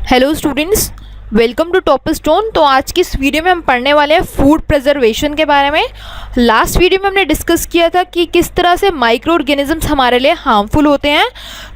Hello students, welcome to Topstone. तो आज की इस वीडियो में हम पढ़ने वाले हैं फूड प्रिजर्वेशन के बारे में। लास्ट वीडियो में हमने डिस्कस किया था कि किस तरह से माइक्रो ऑर्गेनिजम्स हमारे लिए हार्मफुल होते हैं।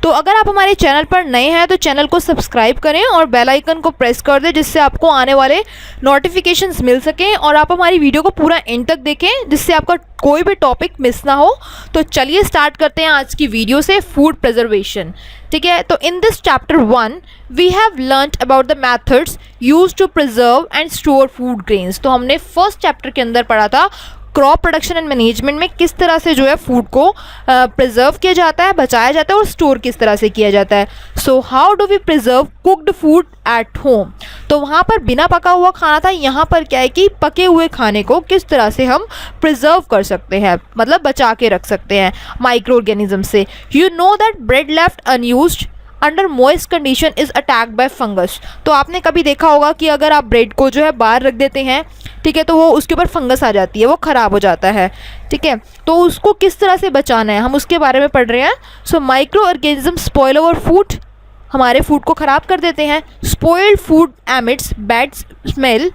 तो अगर आप हमारे चैनल पर नए हैं तो चैनल को सब्सक्राइब करें और बेल आइकन को प्रेस कर दें, जिससे आपको आने वाले नोटिफिकेशंस मिल सकें और आप हमारी वीडियो को पूरा एंड तक देखें, जिससे आपका कोई भी टॉपिक मिस ना हो। तो चलिए स्टार्ट करते हैं आज की वीडियो से फूड प्रिजर्वेशन। ठीक है, तो in this chapter 1 we have learned about the methods used to preserve and store food grains. तो हमने फर्स्ट चैप्टर के अंदर पढ़ा था क्रॉप प्रोडक्शन एंड मैनेजमेंट में किस तरह से जो है फूड को प्रिजर्व किया जाता है, बचाया जाता है और स्टोर किस तरह से किया जाता है। So how do we preserve cooked food at home. तो वहाँ पर बिना पका हुआ खाना था, यहाँ पर क्या है कि पके हुए खाने को किस तरह से हम प्रिजर्व कर सकते हैं, मतलब बचा के रख सकते हैं माइक्रो ऑर्गेनिज्म से। You know that bread left unused under moist condition is attacked by fungus. तो आपने कभी देखा होगा कि अगर आप ब्रेड को जो है बाहर रख देते हैं, ठीक है, तो वो उसके ऊपर फंगस आ जाती है, वो ख़राब हो जाता है। ठीक है, तो उसको किस तरह से बचाना है हम उसके बारे में पढ़ रहे हैं। So micro organism spoil our food, हमारे फूड को ख़राब कर देते हैं। Spoiled food emits bad smell,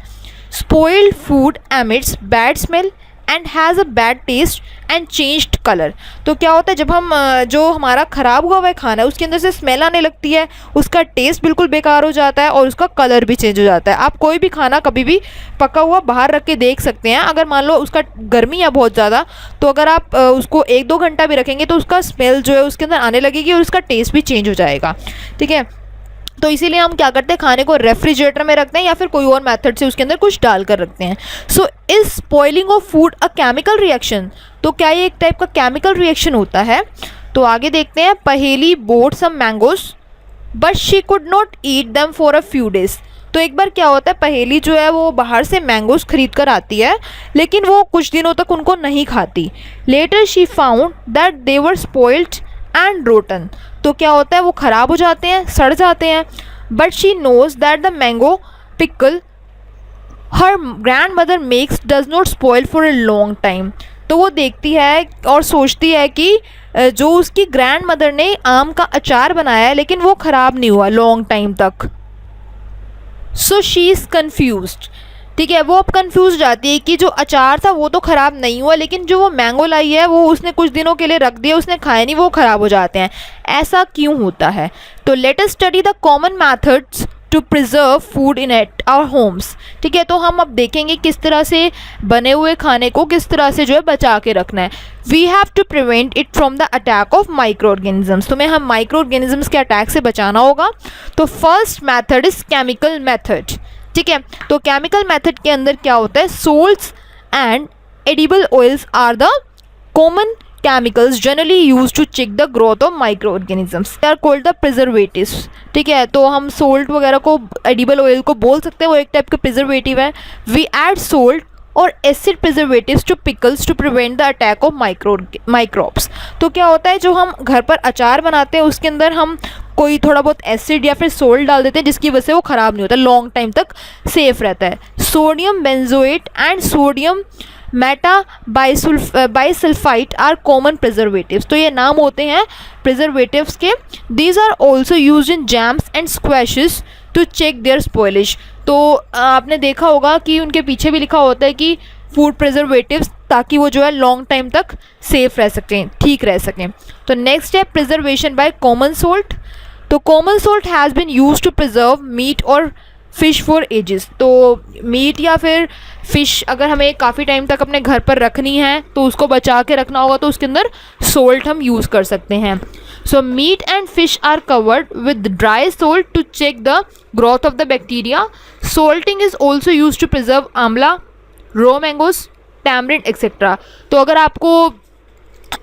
spoiled food emits bad smell and has a bad taste and changed colour. तो क्या होता है, जब हम जो हमारा ख़राब हुआ है खाना है उसके अंदर से स्मेल आने लगती है, उसका टेस्ट बिल्कुल बेकार हो जाता है और उसका कलर भी चेंज हो जाता है। आप कोई भी खाना कभी भी पका हुआ बाहर रख के देख सकते हैं। अगर मान लो उसका गर्मी है बहुत ज़्यादा, तो अगर आप उसको 1-2 घंटा भी रखेंगे तो उसका स्मेल जो है उसके अंदर आने लगेगी और उसका टेस्ट भी चेंज हो जाएगा। ठीक है, तो इसीलिए हम क्या करते हैं, खाने को रेफ्रिजरेटर में रखते हैं या फिर कोई और मेथड से उसके अंदर कुछ डाल कर रखते हैं। So is spoiling of food a chemical reaction. तो क्या ये एक टाइप का केमिकल रिएक्शन होता है। तो आगे देखते हैं। Paheli bought some mangoes but she could not eat them for a few days. तो एक बार क्या होता है, पहेली जो है वो बाहर से मैंगोज खरीद कर आती है, लेकिन वो कुछ दिनों तक उनको नहीं खाती। Later she found that they were spoiled and rotten. तो क्या होता है, वो ख़राब हो जाते हैं, सड़ जाते हैं। But she knows that the mango pickle her grandmother makes does not spoil for a long time. तो वो देखती है और सोचती है कि जो उसकी ग्रैंड मदर ने आम का अचार बनाया है, लेकिन वो ख़राब नहीं हुआ लॉन्ग टाइम तक। So she is confused. ठीक है, वो अब कन्फ्यूज जाती है कि जो अचार था वो तो ख़राब नहीं हुआ, लेकिन जो वो मैंगो लाई है वो उसने कुछ दिनों के लिए रख दिया, उसने खाया नहीं, वो ख़राब हो जाते हैं। ऐसा क्यों होता है। तो let us study the common methods to preserve food in at our homes. ठीक है, तो हम अब देखेंगे किस तरह से बने हुए खाने को किस तरह से जो है बचा के रखना है। We have to prevent it from the attack of micro organisms. तुम्हें हम माइक्रो ऑर्गेनिजम्स के अटैक से बचाना होगा। तो first method is chemical method. ठीक है, तो केमिकल मेथड के अंदर क्या होता है, salts and edible oils are the common chemicals generally use to check the growth of micro organisms, they are called the preservatives. ठीक है, तो हम सोल्ट वगैरह को, एडिबल ऑयल को बोल सकते हैं, वो एक टाइप का प्रिजर्वेटिव है। वी ऐड सोल्ट और acid preservatives to pickles to prevent the attack of microbes. तो क्या होता है, जो हम घर पर अचार बनाते हैं उसके अंदर हम कोई थोड़ा बहुत एसिड या फिर सोल्ट डाल देते हैं, जिसकी वजह से वो ख़राब नहीं होता, लॉन्ग टाइम तक सेफ रहता है। Sodium benzoate and sodium meta bisulphite are common preservatives. तो ये नाम होते हैं प्रिजर्वेटिव्स के। These are also use in jams and squashes to check their spoilage. तो आपने देखा होगा कि उनके पीछे भी लिखा होता है कि फूड प्रिजर्वेटिव्स, ताकि वो जो है लॉन्ग टाइम तक सेफ रह सकें, ठीक रह सकें। तो नेक्स्ट है प्रिजर्वेशन बाय कॉमन सोल्ट। तो common salt has been used to preserve meat और फ़िश फॉर एजेस। तो मीट या फिर फ़िश अगर हमें काफ़ी टाइम तक अपने घर पर रखनी है तो उसको बचा के रखना होगा, तो उसके अंदर सोल्ट हम यूज़ कर सकते हैं। So meat and fish are covered with dry salt to check the growth of the bacteria. Salting is also use to preserve amla, raw mangoes, tamarind etcetera. तो अगर आपको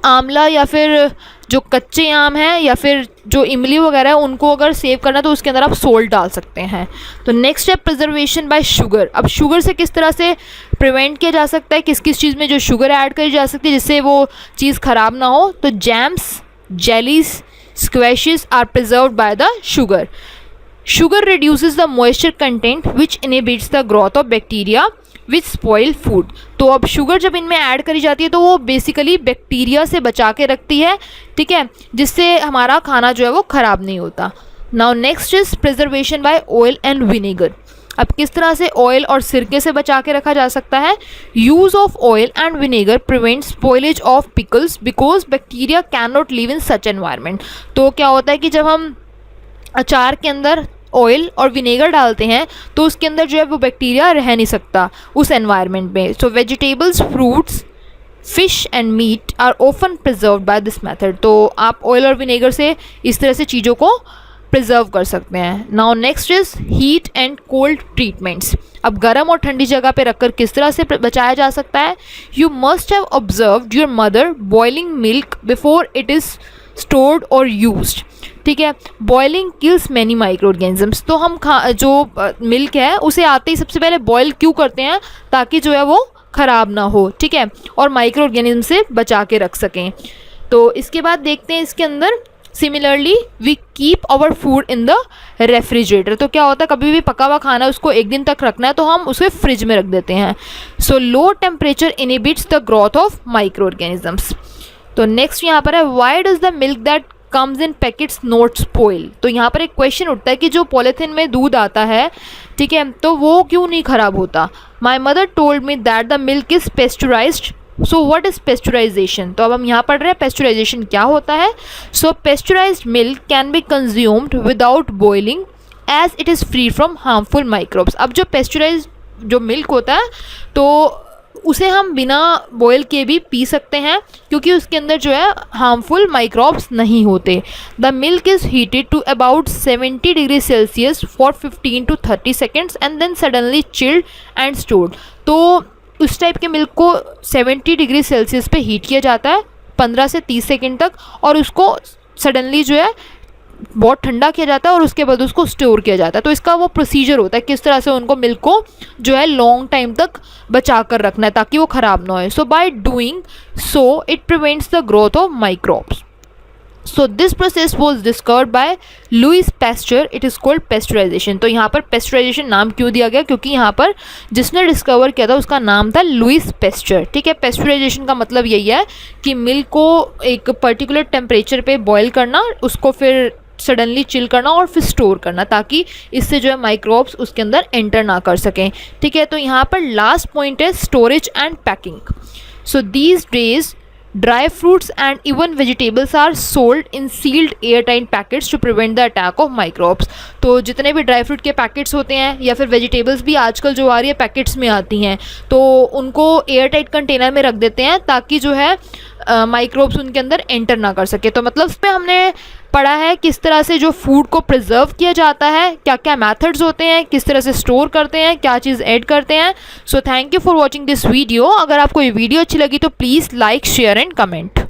आंवला या फिर जो कच्चे आम हैं या फिर जो इमली वगैरह है उनको अगर सेव करना है तो उसके अंदर आप सोल्ट डाल सकते हैं। तो नेक्स्ट है प्रिजर्वेशन बाय शुगर। अब शुगर से किस तरह से प्रिवेंट किया जा सकता है, किस किस चीज़ में जो शुगर ऐड करी जा सकती है जिससे वो चीज़ ख़राब ना हो। तो jams, jellies, squashes are preserved by the sugar. Sugar reduces the moisture content which inhibits the growth of bacteria which spoil food. तो अब शुगर जब इनमें ऐड करी जाती है तो वो बेसिकली बैक्टीरिया से बचा के रखती है, ठीक है, जिससे हमारा खाना जो है वो ख़राब नहीं होता। Now next is preservation by oil and vinegar. अब किस तरह से ऑयल और सिरके से बचा के रखा जा सकता है? Use of oil and vinegar prevent spoilage of pickles because bacteria can not live in such environment. तो क्या होता है कि जब हम अचार के अंदर ऑयल और विनेगर डालते हैं तो उसके अंदर जो है वो बैक्टीरिया रह नहीं सकता उस एनवायरनमेंट में। So vegetables, fruits, fish and meat are often preserved by this method. तो आप ऑयल और विनेगर से इस तरह से चीज़ों को प्रिजर्व कर सकते हैं। Now next is heat and cold treatments. अब गर्म और ठंडी जगह पे रखकर किस तरह से बचाया जा सकता है? You must have observed your mother boiling milk before it is stored और यूज्ड। ठीक है, boiling kills many micro organisms. तो हम जो मिल्क है उसे आते ही सबसे पहले बॉयल क्यों करते हैं? ताकि जो है वो ख़राब ना हो, ठीक है, और माइक्रो ऑर्गेनिज्म से बचा के रख सकें। तो इसके बाद देखते हैं इसके अंदर similarly we keep our food in the refrigerator. तो क्या होता है, कभी भी पका हुआ खाना उसको एक दिन तक रखना है तो हम उसे फ्रिज में रख देते हैं। So low temperature inhibits the growth of micro organisms. तो नेक्स्ट यहाँ पर है why does the milk that comes in packets not spoil. तो यहाँ पर एक क्वेश्चन उठता है कि जो पॉलीथिन में दूध आता है, ठीक है, तो वो क्यों नहीं ख़राब होता? My mother told me that the milk is pasteurised. So what is pasteurisation? तो अब हम यहाँ पढ़ रहे हैं पेस्चराइजेशन क्या होता है। So pasteurised milk can be consumed without boiling as it is free from harmful microbes. अब जो पेस्चराइज्ड जो मिल्क होता है तो उसे हम बिना बॉयल किए भी पी सकते हैं क्योंकि उसके अंदर जो है हार्मफुल माइक्रोब्स नहीं होते। The milk is heated to about 70 degree Celsius for 15 to 30 seconds and then suddenly chilled and stored. तो उस टाइप के मिल्क को 70 डिग्री सेल्सियस पे हीट किया जाता है 15 से 30 सेकेंड तक और उसको सडनली जो है बहुत ठंडा किया जाता है और उसके बाद उसको स्टोर किया जाता है। तो इसका वो प्रोसीजर होता है किस तरह से उनको मिल्क को जो है लॉन्ग टाइम तक बचा कर रखना है ताकि वो ख़राब ना हो। So by doing so it prevents the growth of microbes. So this process was discovered by Louis Pasteur. It is called pasteurisation. तो यहाँ पर पेस्चराइजेशन नाम क्यों दिया गया? क्योंकि यहाँ पर जिसने डिस्कवर किया था उसका नाम था लुइस पैस्चर। ठीक है, पेस्चराइजेशन का मतलब यही है कि मिल्क को एक पर्टिकुलर टेम्परेचर पे बॉयल करना, उसको फिर सडनली चिल करना और फिर स्टोर करना ताकि इससे जो है माइक्रोब्स उसके अंदर एंटर ना कर सकें। ठीक है, तो यहाँ पर लास्ट पॉइंट है storage and packing. So these days dry fruits and even vegetables are sold in sealed airtight packets to prevent the attack of microbes. तो जितने भी ड्राई फ्रूट के पैकेट्स होते हैं या फिर वेजिटेबल्स भी आजकल जो आ रही है पैकेट्स में आती हैं तो उनको एयर टाइट कंटेनर में रख देते हैं ताकि जो है माइक्रोब्स उनके अंदर एंटर ना कर सके। तो मतलब इसमें हमने पढ़ा है किस तरह से जो फूड को प्रिजर्व किया जाता है, क्या क्या मेथड्स होते हैं, किस तरह से स्टोर करते हैं, क्या चीज़ ऐड करते हैं। So thank you for watching this video. अगर आपको ये वीडियो अच्छी लगी तो please like, share and comment.